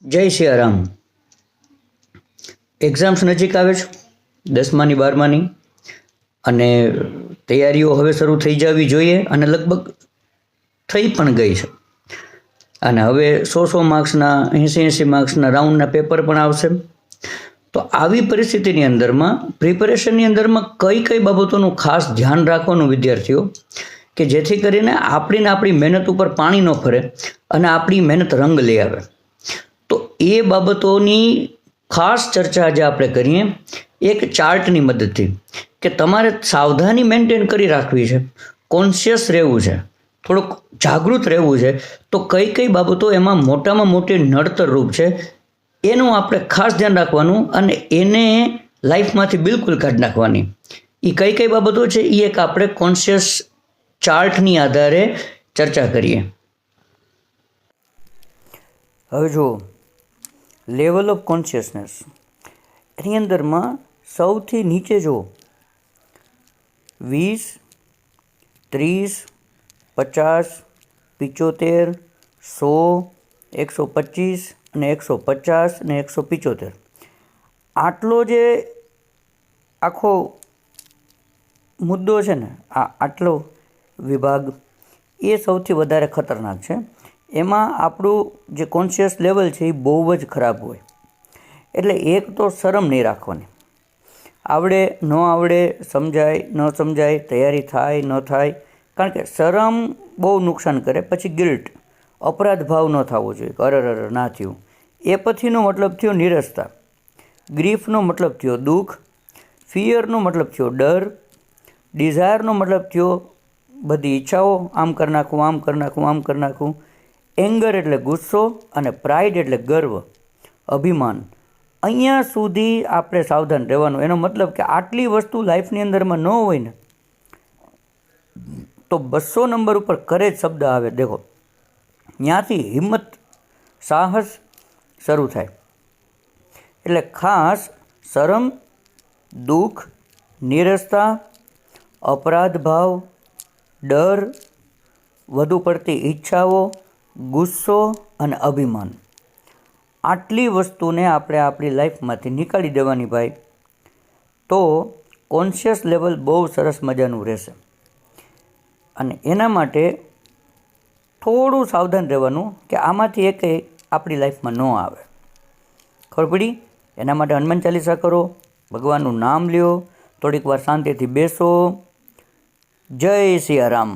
જય સિયારામ. એક્ઝામ્સ નજીક આવે છે, 10માની 12માની, અને તૈયારીઓ હવે શરૂ થઈ જવી જોઈએ અને લગભગ થઈ પણ ગઈ છે. અને હવે 100 માર્ક્સના 80 માર્ક્સના રાઉન્ડના પેપર પણ આવશે. તો આવી પરિસ્થિતિની અંદરમાં પ્રિપેરેશનની અંદરમાં કઈ કઈ બાબતોનું ખાસ ધ્યાન રાખવાનું વિદ્યાર્થીઓ, કે જેથી કરીને આપણી મહેનત ઉપર પાણી ન ફરે અને આપણી મહેનત રંગ લઈ આવે. તો એ બાબતોની ખાસ ચર્ચા આજે આપણે કરીએ એક ચાર્ટની મદદથી, કે તમારે સાવધાની મેન્ટેન કરી રાખવી છે, કોન્શિયસ રહેવું છે, થોડુંક જાગૃત રહેવું છે. તો કઈ કઈ બાબતો એમાં મોટામાં મોટી નડતર રૂપ છે એનું આપણે ખાસ ધ્યાન રાખવાનું અને એને લાઈફમાંથી બિલકુલ કાઢી નાખવાની. એ કઈ કઈ બાબતો છે એ એક આપણે કોન્શિયસ ચાર્ટની આધારે ચર્ચા કરીએ. હવે જુઓ, લેવલ ઓફ કોન્શિયસનેસ એની અંદરમાં સૌથી નીચે જુઓ 20, 30, 50, 75, 100, 125 અને 150 અને 175. આટલો જે આખો મુદ્દો છે ને, આટલો વિભાગ એ સૌથી વધારે ખતરનાક છે. એમાં આપણું જે કોન્શિયસ લેવલ છે એ બહુ જ ખરાબ હોય. એટલે એક તો શરમ નહીં રાખવાની, આવડે ન આવડે, સમજાય ન સમજાય, તૈયારી થાય ન થાય. કારણ કે શરમ બહુ નુકસાન કરે. પછી ગિલ્ટ, અપરાધ ભાવ ન થવો જોઈએ, અરર ના થયું. એ પછીનો મતલબ થયો નિરસતા. ગ્રીફનો મતલબ થયો દુઃખ. ફિયરનો મતલબ થયો ડર. ડિઝાયરનો મતલબ થયો બધી ઈચ્છાઓ, આમ કરી નાખું, આમ કરી નાખું, આમ કરી નાખું. એંગર એટલે ગુસ્સો અને પ્રાઇડ એટલે ગર્વ, અભિમાન. અહીંયા સુધી આપણે સાવધાન રહેવાનું. એનો મતલબ કે આટલી વસ્તુ લાઈફની અંદરમાં ન હોય ને તો 200 નંબર ઉપર કરેજ શબ્દ આવે. દેખો, ત્યાંથી હિંમત, સાહસ શરૂ થાય. એટલે ખાસ શરમ, દુઃખ, નિરસતા, અપરાધ ભાવ, ડર, વધુ પડતી ઈચ્છાઓ, ગુસ્સો અને અભિમાન, આટલી વસ્તુને આપણે આપણી લાઈફમાંથી નીકાળી દેવાની ભાઈ. તો કોન્શિયસ લેવલ બહુ સરસ મજાનું રહેશે. અને એના માટે થોડું સાવધાન રહેવાનું કે આમાંથી એકેય આપણી લાઈફમાં ન આવે. ખબર પડી? એના માટે હનુમાન ચાલીસા કરો, ભગવાનનું નામ લ્યો, થોડીક વાર શાંતિથી બેસો. જય સિયારામ.